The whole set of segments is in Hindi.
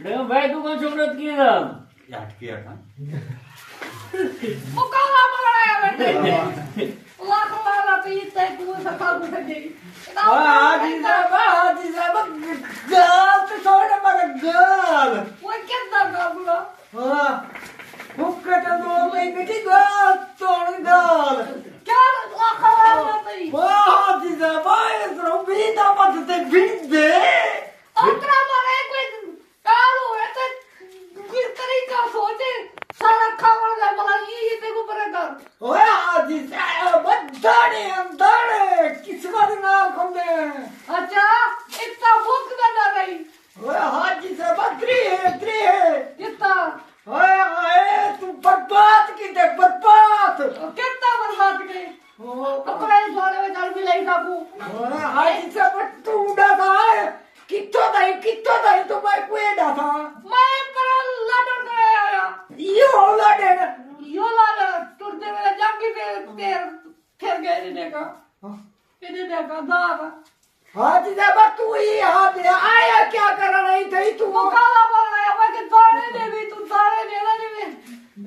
भाई तू कौन छोकरा की था याद किया था वो काला पकड़ाया बेटे लाख वाला पे इतना तू सफा उठ गई हाजी साहब गाल तो छोड़ मगर गाल वो कितना गाबुला हां हुक्का तो दो भाई बेटी गाल तोड़ गाल क्या लाख वाला पे हाजी साहब आए तो बीता मत ते बिंदे अतरा मारे कोई कालो है तो किस तरीका सोचे सारा खावर जा भला ये देखो बराबर ओए हाजी साहब दाड़े किस्मत ना खोले अच्छा इतना भूख ना रही ओए हाजी साहब त्रे है कितना ओए तू बर्बाद की दे बर्बाद कितना बर्बाद के अपने सारे में चल भी ले काबू ओए हाजी साहब तू उड़ा है कितो दाई तो मैं कोएडा था मैं पर लड़न गया आया यो लाडन तुरते मेरे जागी पे फिर गए देखा इधर देखा दार हाजी साहब तू ही हाथ आया क्या कर रही थी तू वो काला बोल रहा है मैं दाने दे भी तू दाने देना नहीं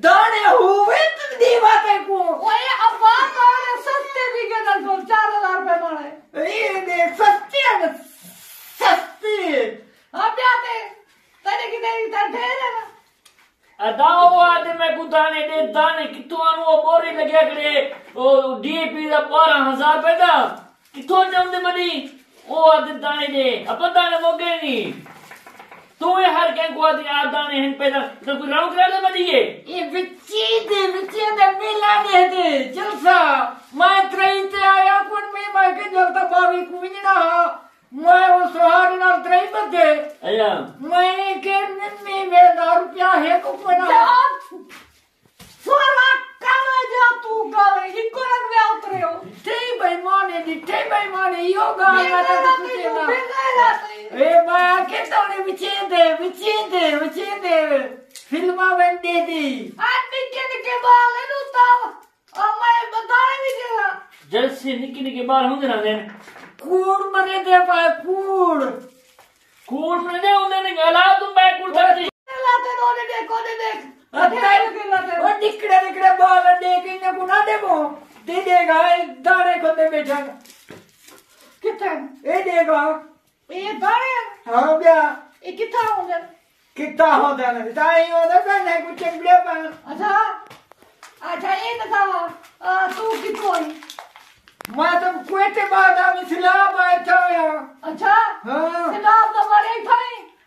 दाने हुए तो दी बातें को ओए अब बात दाने सस्ते भी के ना 4000 रुपए मारे ये देख सस्ती अब आते तेरे की ढेर है ना अदाओ आदे मैं को दाने कितो आनु वो बोरी लगे करे ओ डीएपी दा 12000 रुपए दा कितो जांदे मनी ओ आदे दाने दे अपन दाने मोगे नहीं तू ये हर के को आदे आ दाने हैं पैदा तो कोई राउंड करा दे मनी ये विच्ची दे मिला दे जलसा मैं ट्रेन से आया कौन में मैं के जलता बावी कुइना मैं वो सोहारी नाल ट्रेन बदे अया मैं के निन्नी में 10 रुपया है को बना सोरा काला जा तू काले इको रंग में उतरे हो ठे भाई माने योगा ना तो कुछ ए मैं के तोने विचे दे फिल्मा बंदे दी आज निके बाल है नु ताव और मैं बताने भी देगा जैसे निके बाल होंगे ना देन कूड़ मरे दे भाई कूड़ मरे दे उन्हें गला तुम मैं कूड़ करती लाते रोने देख वो निकड़े बाल देख इन्हें गुना देवो दे देगा दाड़े को दे बेटा कितना ए देगा ये दाने हाँ क्या ये कितना होगा कितना होता है ताई होता कहने कुछ चिंबड़े पर अच्छा ये बताओ तू कितना है मैं तो कोटे बाद आमी सिलाब आया था अच्छा हाँ सिलाब तो मरे थे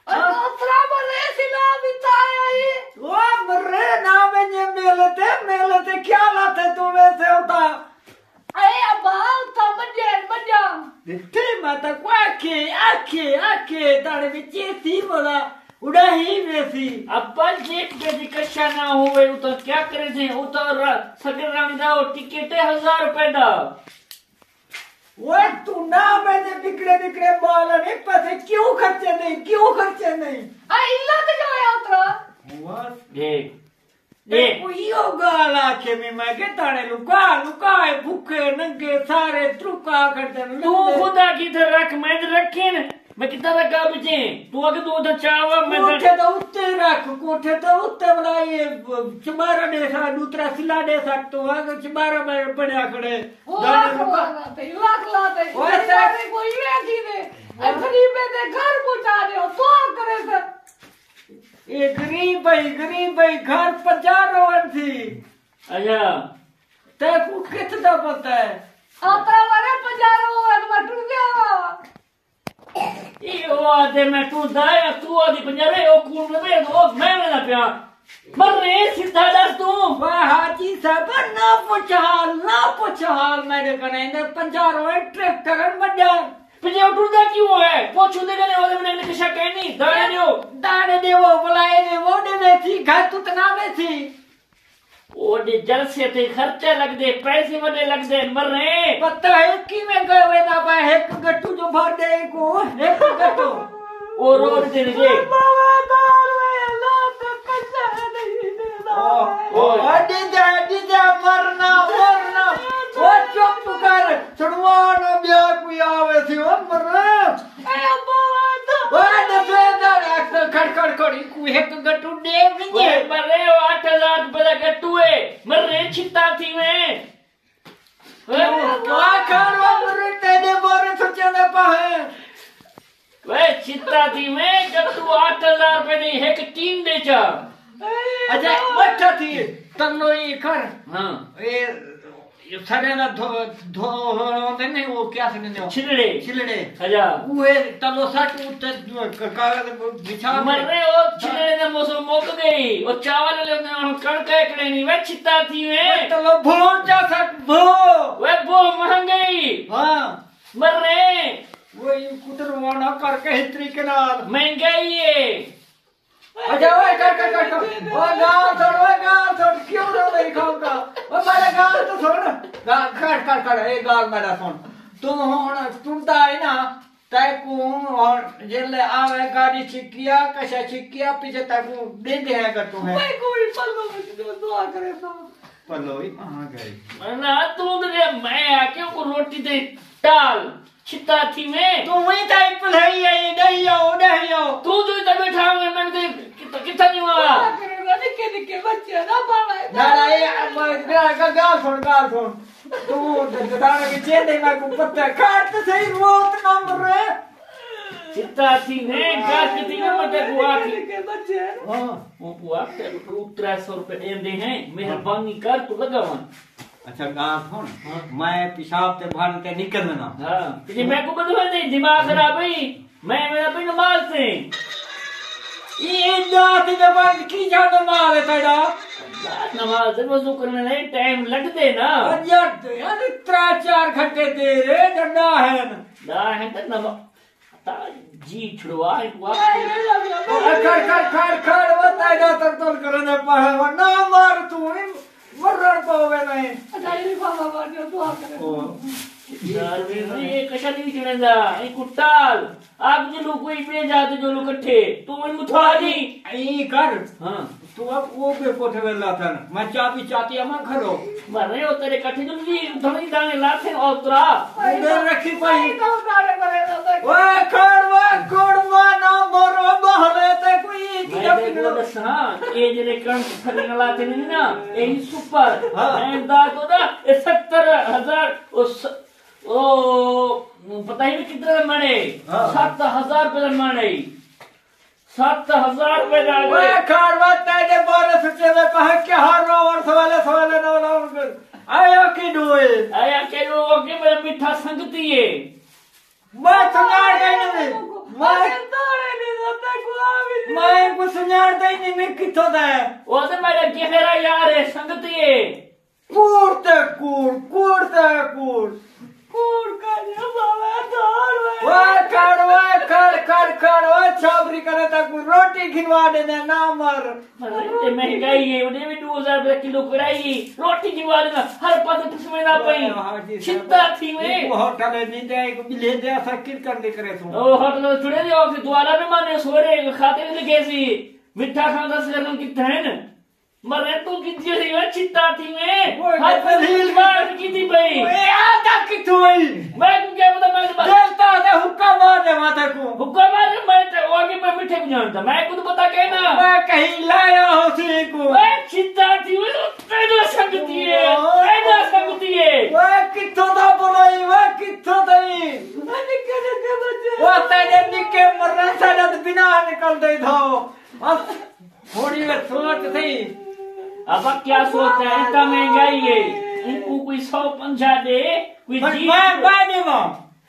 और दूसरा मरे सिलाब इताया ही वो मरे ना में ये मेलते क्या लाते तू वैसे होता अरे अब था मजा दिखते माता को आके तारे बिचे थी बोला उड़ा ही वैसी अपन जेट के दिक्कत ना हुए तो क्या करे थे वो तो सगर रानी दा टिकट 1000 रुपए दा वो तू ना मैंने बिगड़े बाल नहीं पैसे क्यों खर्चे नहीं इल्ला तो जो है उतरा देख यो गाला के मैं के तारे लुका है भूखे नंगे सारे त्रुका करते तू खुदा की तरह रख मैं रखे न मैं कितना रखा बचे तू अगर तू उधर चावा मैं कोठे तो उत्ते वाला ये चमारा दे सा दूसरा सिला दे सकतो अगर चमारा में पड़या खड़े लाख लाते कोई बैठी दे गरीब दे घर पहुंचा दे तो करे सर ये गरीब भाई घर 50 रोवन थी अच्छा ते कुछ कितना पता है आता वाले 50 रोवन मटू गया ये वो आदे मैं तू दाया तू आदि 50 ओ कून में ओ मैं ना प्या मर रे सीधा दस तू वाह हाजी साहब ना पूछ हाल मेरे कने 50 रोवन ट्रैक्टर मजा पिछे उठूंगा क्यों है पोछू दे गने वाले मैंने किसा कहनी दाने दे वो बुलाए ने वो ने थी घर तू तना में थी ओ दे जल से ते खर्चे लग दे पैसे वडे लग दे मर रे पता है कि मैं गए ना बा एक गट्टू जो भर दे को एक गट्टू ओ रोड दे रे बाबा दार में लोग कैसे नहीं देना ओ अडी जा मरना वो चुप कर छुड़वाना ब्याह कोई आवे थी ओ मर ए बाबा तो वो ने दे खड़ तू एक गट्टू दे वे मरे 8000 रुपए का गट्टू है मरे छिता थी में क्या करवा मरे तेरे बोरे सोचे दे पाए वे छिता थी में गट्टू 8000 रुपए नहीं है कि 3 दे चा अच्छा बैठा थी तन्नो ये कर हां ये सारे ना धो होते नहीं वो क्या से नहीं छिलड़े अच्छा वो तलो सट उतर कागज बिछा मरे ओ छिलड़े ने मोसो मोक गई ओ चावल ले कणका एकड़े नहीं वे छिता थी में तलो भोन जा सट भो वे बो महंगाई हां मरे वो ये कुतर वाना करके हितरी के नाल महंगाई है अच्छा ओए कर ओ गाल छोड़ क्यों रो नहीं खाऊंगा ओ मेरा गाल तो छोड़ गाल कर ए गाल मेरा सुन तुम होना टूटता है ना तय को और जेल आवे गाड़ी छिकिया कशा छिकिया पीछे तक दे दे है कर तुम्हें मैं कोई पल्लो में दुआ करे तो पल्लो ही कहां गई ना तू तो मैं आके को रोटी दे डाल छिता थी में तू वही टाइप है ये नहीं हो तू जो इधर बैठा है मैंने कितना नहीं हुआ करेगा निके बच्चे ना पावे ना ये गाल सुन तू दाना के चेहरे में को पत्ता काट तो सही रोत नंबर रे छिता थी में गाछ की में मत बुआ निके बच्चे हां वो बुआ के 300 रुपए दे हैं मेहरबानी कर तू लगावन अच्छा गाल सुन मैं पेशाब ते भान ते निकलना हां तुझे मैं को बदल दे दिमाग खराब है मैं मेरा भी नमाज से ये दात जबान की जानो मार तेरा नमाज वजू करने नहीं टाइम लग दे ना यार 3-4 घंटे दे रे डंडा है तो नमाज जी छुड़वा हुआ खड़ बताएगा तर करने पाए ना मार तू मरण पावे नहीं अच्छा ये बाबा बाजो दुआ करे यार ये कशा नहीं चढ़ेगा ये कुट्टाल आप जो लोग कोई पे जाते जो लोग इकट्ठे तू इन मुथाजी ई कर हां तू अब वो पे कोठे वेला था मैं चाबी चाती अमा खरो मरे हो तेरे इकट्ठे जो जी धनी दाने लाथे और तरा उधर रखी पई तो दारे करे ओए कोड़वा ना मोरो बहरे ते कोई हां ये जे कण खरीन लाते नहीं ना यही सुपर मैं दा तो ना 70000 ओ पता ही नहीं कितने मणे 7000 रुपए मणे 7000 रुपए का ओए खाड़वा तेरे बारे सोचे में कहा क्या हार और सवाले ना आया के दो के मेरा मिठा संगती है मैं सुनार गई मैं तारे नहीं होता गुलाबी मैं कुछ सुनार गई नहीं कितो दा वो तो मेरा गहरा यार है संगती है कूड़ का ये बाबा तार खड़ वो छाबरी करे तक रोटी खिलवा देना ना मर अरे महंगाई है उन्हें भी 2000 रुपए किलो कराई रोटी खिलवा देना हर पास तुझमें ना पई चिंता थी में होटल नहीं दे को ले दे ऐसा किर कर दे करे तू ओ होटल छुड़े दियो कि द्वारा में माने सोरे खाते में कैसी मिठा खाना से करन कितना है ना मरे तू कितनी रही है चिंता थी में हर पहली बार की थी भाई ए आधा कितु भाई मैं क्या बता मैं चलता है हुक्का मार दे माता को हुक्का मार मैं तो आगे मैं मिठे को जानता मैं खुद बता के ना मैं कहीं लाया हो सी को मैं चिंता थी वो तेरा संगति है वो कितो दा बोलाई वो कितो दई मैं निके बच्चे वो तेरे निके मरने से बिना निकल दे दो अब थोड़ी वे सोच थी अब क्या सोचता है इतना महंगाई है इनको कोई 150 दे कोई जी मैं नहीं मां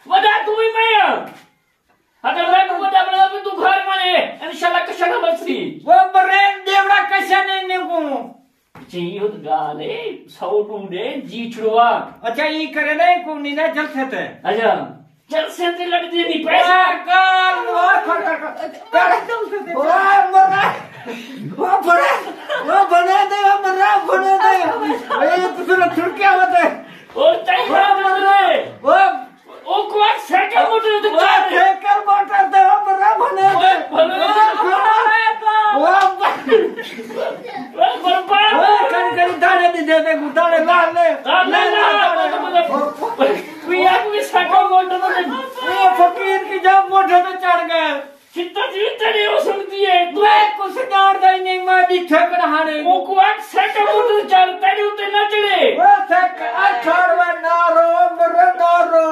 वदा तू ही मैं अगर मैं को वदा बना तो तू घर में इंशाल्लाह कशा बचती वो ब्रेन देवड़ा कशा नहीं को चाहिए हो गाले 100 टूडे जी छुड़वा अच्छा ये करे नहीं को नहीं ना चल सकते अच्छा चल से लग दे नहीं पैसा काल वो कर वो मरा वो बने दे ये तो सुन छुड़के आवत है और चाहिए वो को साइकिल मोटर तो साइकिल मोटर दे मरा बने दे वो कन दाने दे गुटाने लाल ले पिया को साइकिल मोटर ये फकीर की जब मोटर पे चढ़ गए चित्ता जीत नहीं हो सकती है तू कुछ किथे कहानी वो को आज सेट मुझे चलते नहीं उते न चढ़े वो सेट अठारवा नारो मरे नारो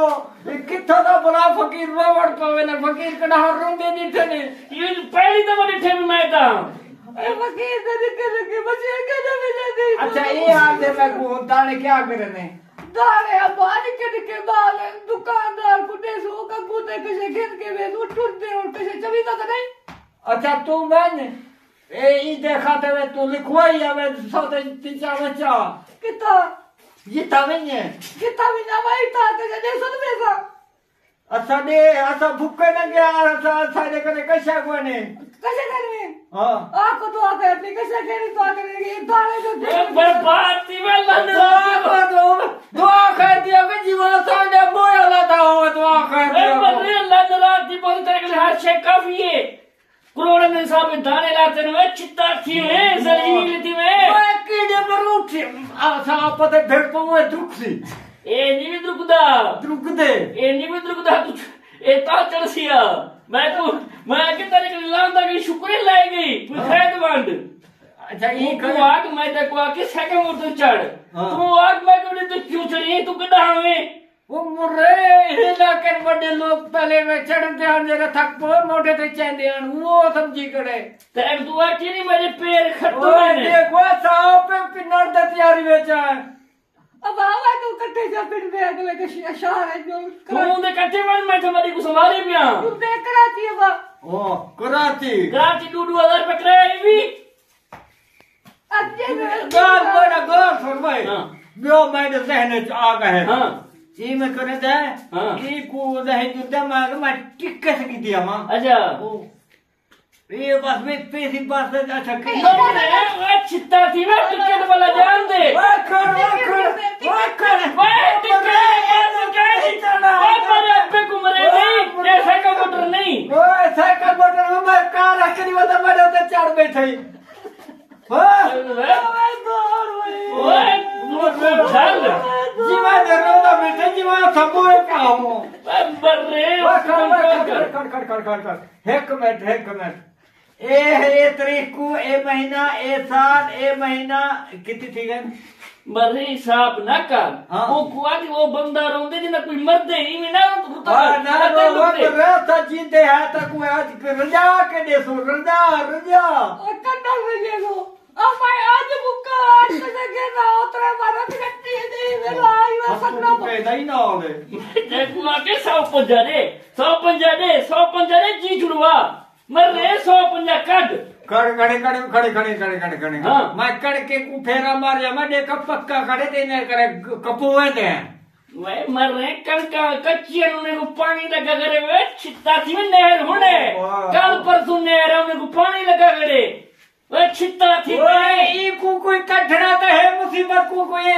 किथे ना बड़ा फकीर रोवड़ पवे ना फकीर कड़ा रोंदे दिठे ने ये पहली तो बड़ी ठेम मैं था ए फकीर दे के बचे के मिले दे अच्छा ये हाल दे मैं को दाने क्या करने दाने बाल के बाल दुकानदार कुटे सो का कुटे कसे घेर के वे उठते और कसे चवी तो नहीं अच्छा तू मैंने ई देखा ते तू लिखवाई आवे सोते तीचा बच्चा किता ये तावेंगे किता भी ना भाई था के दे सुन पैसा अच्छा दे अच्छा भूखे न गया अच्छा दे कने कैसा कोने कसे करवे हां आपको तो आप अपनी कसे करी तो करेंगे दाने जो बर्बाद थी मैं दुआ कर दिया कि जीवन सामने बोया लाता हो दुआ कर दिया बर्रे लंदरा थी बोल तेरे के हर शे काफी है करोड़ में साहब दाने लाते ने चित्ता थी है जलील थी मैं कीड़े पर उठे अच्छा पते भेड़ पवे दुख सी ए नी दुखदा दुख दे ए नी दुखदा तू ए ता चलसिया मैं के तेरे के लांदा की शुक्र लाई गई तू खैरमंद अच्छा ये तू आग मैं देखो आके सेकंड मोटर चढ़ तू आग मैं कोने तो क्यों चढ़ी तू कदा हमें वो मुरे हिला के बड़े लोग पहले में चढ़ते हैं जरा थक पो मोटे ते चंदे वो समझी करे तेरे दुआ की नहीं मेरे पैर खट्टो मैंने देखो साओ पे पिनर द तैयारी बेचा अब आवा तो कट्टे जा फिर में अगले के शहर है जो तू दे कट्टे मन मैं तुम्हारी को संभाले पिया तू दे कराची है बा ओ कराची 2,000 पे किराया भी अच्छे गाल बड़ा गाल फरमाए यो मैंने जहन आ गए हां जी मैं करे दे ई को दे दिमाग में टिक्के से दिया मां अच्छा ये बस में पैसे पास अच्छा वो चित्ता थी मैं टिकट वाला जान दे वाकर मेरे अब्बे को मरे नहीं ऐसा का मोटर नहीं वो साइकिल मोटर में मैं कार रखनी वाला मैं उधर चढ़ बैठे जीवा दरोदा बैठे जीवा सबो पाओ बर्रे कर एक मिनट ए तारीख को ए महीना ए साल ए महीना कितनी थी गन बर्रे साहब ना कर वो कुआती वो बंदा रोंदे जिना कोई मरदे ही में ना ना वो रास्ता जीते है तक वो आज पे रजा के देसो रजा कन्ना ले लो अब मैं आज मुक्का आज से के ना उतरे मारा कट्टी दे मेरा आई वा सकना पैदा ही ना होवे देखो आके 150 जी जुड़वा मर रे 150 कट खड़े हाँ मैं कड़ के को फेरा मार मैं देखा पक्का खड़े देने करे कपोए दे वे मर रहे कच्ची उन्हें को पानी लगा करे वे छित्ता थी में नहर होने कल परसों नहर उन्हें को पानी लगा करे वे छित्ता थी ई को कोई कठड़ा तो है मुसीबत को कोई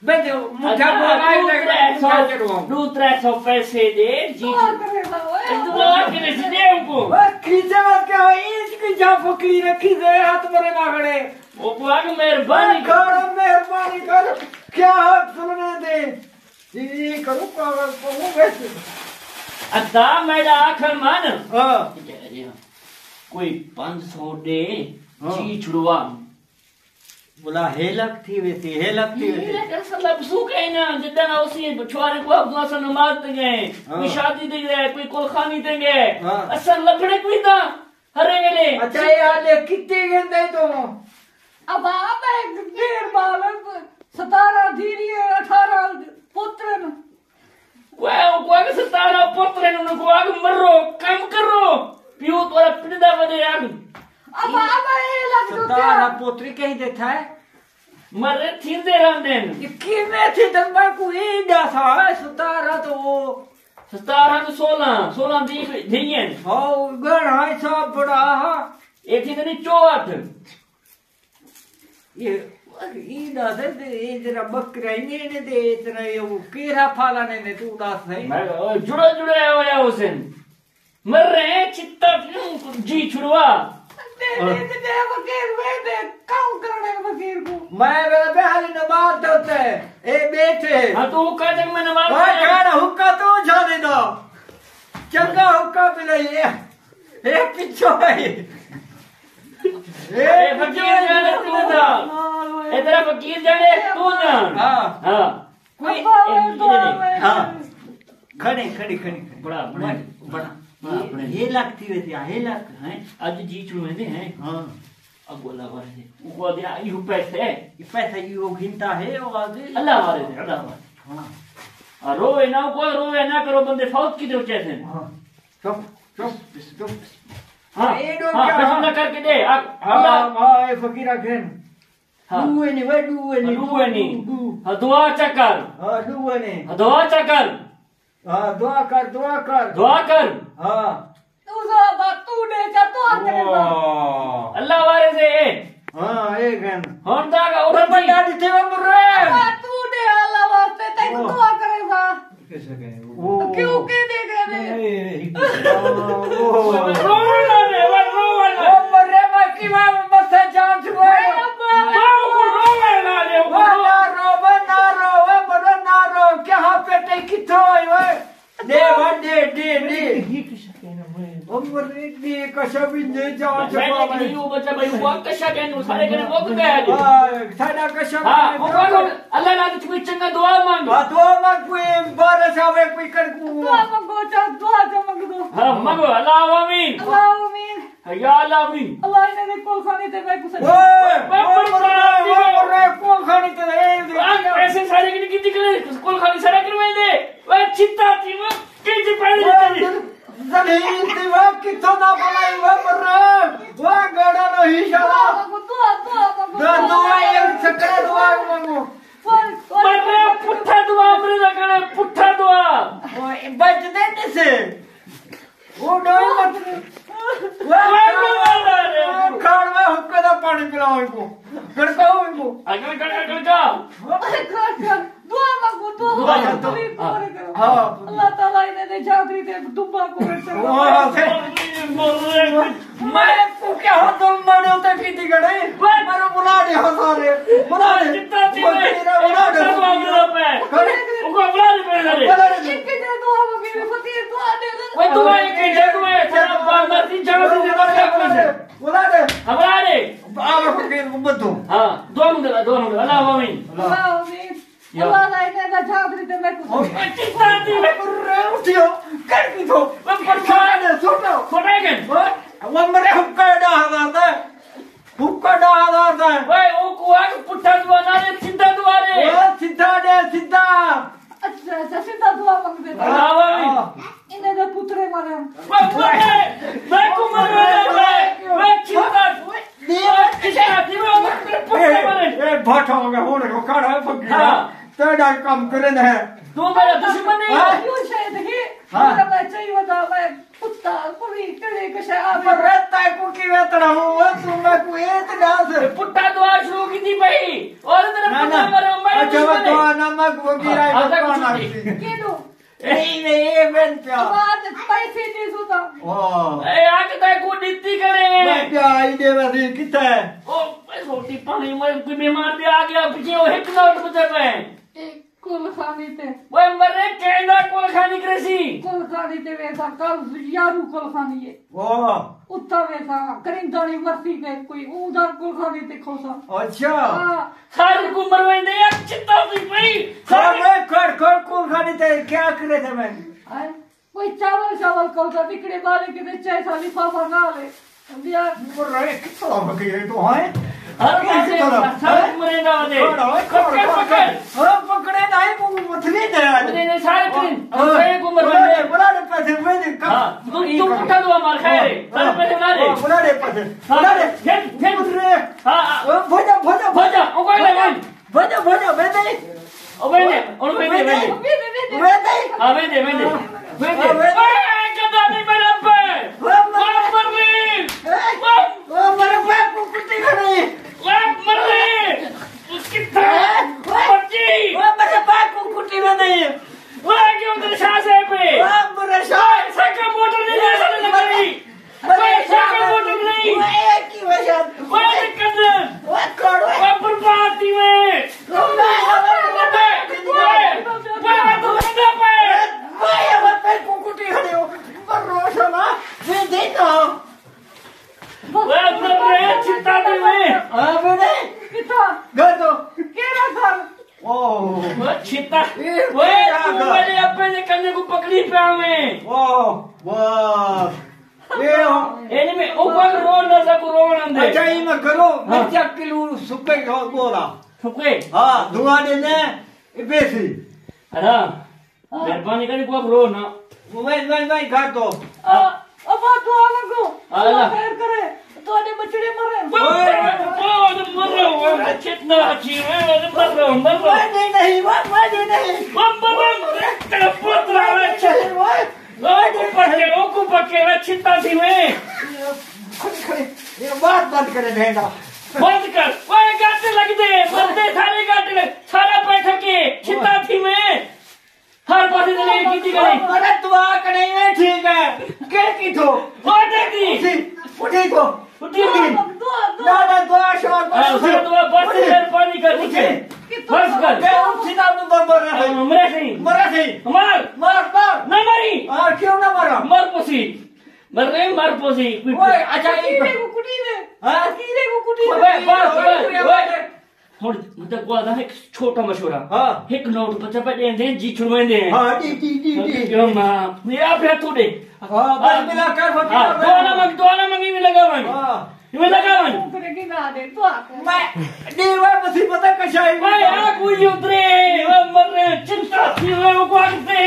बेजो मुठा को आई लगा 200 पैसे दे जी दुआ करे दे उनको खींचे मत क्या इसकी जा फकरी रखी दे हाथ मेरे नागड़े वो बुआ की मेहरबानी करो क्या हाथ सुनने दे जी करो पागल को वैसे अदा मेरा आखिर मान हां कोई 500 दे जी छुड़वा बोला हेलक थी वैसे मतलब सुके ना जितना उसी छोरे को अब दूसरा नमाज दे गए कोई शादी दे गए कोई कोलखानी दे गए असल लफड़े कोई था हरे वेले अच्छा यार कितने गंदे तो अब आप एक देर बालक 17 धीरी 18 पुत्र न वो 17 पुत्र न को आग मरो काम करो पियो तोरा पिड़ा बने आग अब ये लग तो तारा पोत्री कहीं देता है मरे थी दे रंदेन कि में थी दम्बा को ही दासा है 17 तो 16 दी दियन हां गण है सब बड़ा एक थी नहीं 64 ये ईदा दे जरा बकरा ने दे इतना ये वो केरा फाला ने तू दास है मैं जुड़े आया हुसैन मर रहे चित्ता जी छुड़वा दे वकील दे काम करने वकील को मैं बेहाली नमाज होते ए बेटे हां तो हुक्का जग में नमाज ओए खाना हुक्का तो जा दे दो चंगा हुक्का पिलाइए ए पिछो है ए फकीर जाने तू जा ए तेरा फकीर जाने तू जा हां कोई हां खड़े खड़े खड़े बड़ा बड़ा ये लगती रहती है लग हैं आज जी चुने हैं हां अब बोला वाले वो दिया यू पैसे ये घिनता है और अल्लाह वाले अल्लाह हां रोए ना कोई रोए ना करो बंदे फौत की दो कैसे हां चुप चुप चुप हां ये डो हां क्या पैसा करके दे हां ये फकीरा खेन दुए ने हां दुआ चक्कर हां दुए ने दुआ चक्कर हां दुआ कर हां तू जा बातू ने जा तो आते अल्लाह वाले से हां एक है होंदा का उधर बंदा दिथे मुर्रे बातू ने अल्लाह वास्ते ते दुआ करेगा कैसे गए वो क्यों के दे गए रोना रे ओ मरे बाकी मां बस जान छुए ना रो क्या पेटे किथो ओए दे दे ओ मरे दे कशा भी दे जान छुआ मैं नहीं वो बच्चा भाई वो कशा के नु सारे करे वो गया जी साडा कशा हां वो अल्लाह ना तुम्ही चंगा दुआ मांग दुआ मांग कोई बारह सावे कोई कर दुआ मांगो जा दुआ मांग दो हां मांगो अल्लाह आमीन या अल्लाह आमीन अल्लाह ने कोल खाने ते मैं कुछ ओए कोल खाने ते ऐसे सारे की कितनी करे कोल खाने सारा करवे दे वो चित्ता थी वो के पहले जमीन थी वो किथों ना बनाई वो मरे वो गड़ा नहीं शाला दुआ ये सकरा दुआ मांगो मरे पुट्ठा दुआ मरे लगने पुट्ठा दुआ ओए बच दे से वो डोई मत खाड़ में हुक्का दा पानी पिलाओ इनको गड़काओ इनको गड़का दुआ मांगो दुआ हां अल्लाह ताला ने जादरी ते दुबा को मैं को क्या हो तुम मानो तो किती गड़े मारो बुला दे हो सारे बुला दे कितना थी बुला दे उनको बुला दे के दुआ मांगे फकीर दुआ दे वो दुआ के दुआ तेरा बांदा तीन जगह बुला दे बुला दे आवे फकीर को बतो हां दोनों अल्लाह आमीन अल्लाह ने जादरी ते मैं कुछ कितना थी उठियो कर की तो पर दे छोटो खोटेगे वो मरे हुक्का डाला दे ओए ओ कुआ पुट्ठा दुआ ना दे सीधा दुआ दे ओ सीधा दे सीधा अच्छा सीधा दुआ मांग दे अल्लाह आमीन इन्हें दे पुत्रे मारे मैं को मर मैं चिंता ए भाटा हो गया होने को काढ़ा फकीरा तेरा काम करे न है तू मेरा दुश्मन नहीं है क्यों शायद है मेरा मैं चाहिए बता मैं कुत्ता पूरी करे के शायद पर रहता है को की वेतड़ा हूं तू मैं को एक डांस पुट्टा दुआ शुरू की थी भाई और तेरा पुट्टा मरो मैं अच्छा तो नमक वगैरह है कौन आ के दो नहीं बेन क्या बात पैसे दे सोता ओ ए आके ताई को नीति करे मैं क्या आईडिया वाली कितना है ओ रोटी पानी में कोई बीमार भी आ गया पीछे वो एक नोट बचे पे कुल खानी ते वो मरे केंदा कुल खानी कृषि कुल खानी ते वैसा कल यारू कुल खानी है ओ उत्ता वैसा करिंदानी मरती के कोई उधर कुल खानी ते खोसा अच्छा सारी को मरवेंदे या चित्ता भी भाई सारे खड़ कुल खानी ते क्या करे थे मैं कोई चावल कौता तिकड़े वाले के ते चाय साली फाफा ना ले दिया मरे कितना बके तो है हर पासे सब मरेंदा दे पकड़े नहीं वो मछली दे नहीं सारे तीन सारे को मरवेंदे बुला दे पैसे मैं दे तू पुट्ठा दुआ मार खाए रे सारे पैसे ना दे बुला दे पैसे बुला दे फिर रे हां भोजा ओ कोई लगा भोजा मैं दे ओ मैं दे हां मैं दे कदा नहीं मेरा पे मेरे पे को कुत्ते खड़े मर रहे कितना बच्ची मेरे पे को कुत्ते में नहीं वो क्यों तेरे सांस है पे मेरे सांस साइकिल मोटर नहीं ले सकते लगी साइकिल मोटर नहीं वो की वजह वो दिक्कत वो करो वो बर्बादी में पे को कुत्ते खड़े हो पर रोशना मैं देखो वो मर रहे करी में हां बेटे कितना घर तो केरा घर वो छिता वो तू मेरे अब्बे ने कन्ने को पकड़ी पे में वाह एने में ऊपर रो न सकू रोन दे अच्छा ये मत करो मैं चक किलो सुपे बोला सुके हां धुआं देने बेसी अरे मेहरबानी करी को रो ना मैं घर तो अब तो लगो अल्लाह खैर करे तो ने बचड़े मरे वो मर रहा कितना अच्छी है मर रहा नहीं तेरा पुत्र है ओको पके छिता थी में ये बात बंद करे भेड़ा बंद कर ओए गाटे लग दे मरते सारे गाटे लग सारा बैठक के छिता थी में हर पासे से एक की गई अरे दुआ करे है ठीक है के की थो उठी तो उठी ना दुआ शॉट दुआ बस मेहरबानी कर उठे बस कर दे उठी ना बंबर है मरा सही मार ना मरी हां क्यों ना मारा मर पोसी मर पोसी ओए अच्छा कीड़े को कुटी ने हां कीड़े को कुटी ओए बस और मतलब को आधा एक छोटा मशवरा हां एक नोट बच्चा पे दे जी छुड़वेंदे हां डी क्यों मां मेरा पे तू दे हां बस मिला कर फकीर दोना मंगी में लगावन हां में लगावन करेगी ना दे तो मैं देवा मुसीबत कशाई भाई आ कोई उतरे वो मर रहे चिंता थी वो को आते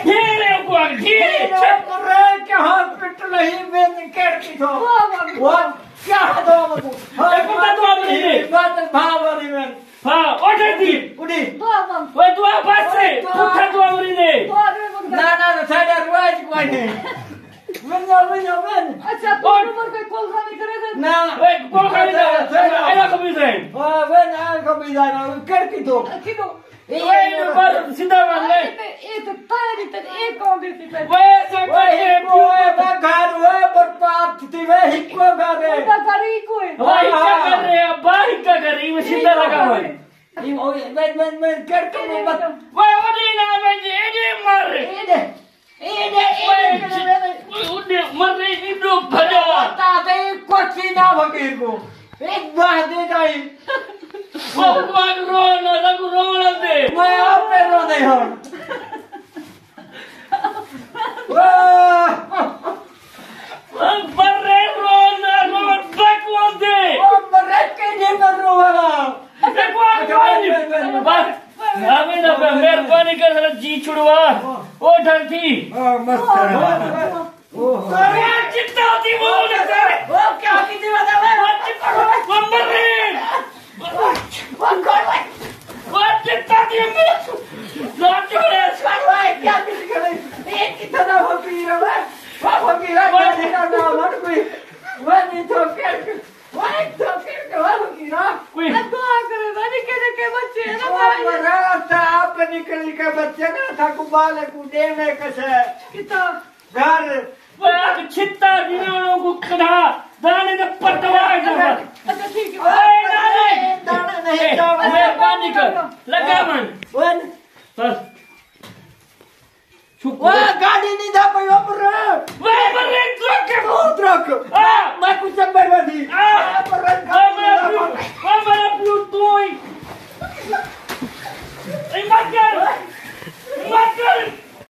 घेरे को घेरे चुप रे क्या हॉस्पिटल नहीं में केड़ की थो वो क्या दो मको एक बात तो आपने दे बात भाव वाली में हां उठे थी उड़ी वो तू आ पास से उठा तो हमरी दे ना साइड रोज कोई नहीं वन अच्छा तो नंबर पे कॉल खाने करे थे ना वे को खाली एना कभी से वन आ को भी जाना केड़ की थो किलो ये नंबर सीधा मान ले ये तो तैयारी तो एक कौन देती है वैसे कोई ओए घर वो बर्बाद थी वे हिको करे ना करी कोई भाई क्या कर रहे हैं भाई क्या कर रही है सीधा लगा हुआ है ये ओए मैं केड़ की मत वो ओडी ना ये मर उन्हें मर रही इंदो भजा ताते कुछ ना फकीर को एक बात दे जाई भगवान रोना दे मैं आप पे रो दे हो मर रहे रोना भगवान दे ओ मरे के नहीं मर रो वाला भगवान बस हमें ना मेहरबानी कर जरा जी छुड़वा ओ डर थी मस्त है अरे चित्ता थी वो क्या की थी बता वो मर रहे वो चित्ता थी लाट करे क्या की करे एक कितना फकीर है वो फकीर है ना मत कोई वो नहीं तो फिर वो एक तो फिर के वो फकीर कोई दुआ करे वाली के बच्चे है ना वो मरा था आप निकल के बच्चे ना था कुबाल को देने कैसे कितना घर वो छित्ता दिनों को कढ़ा दाने का पटवा अच्छा ठीक है दाना नहीं जाओ मेहरबानी कर लगा मन वन बस वो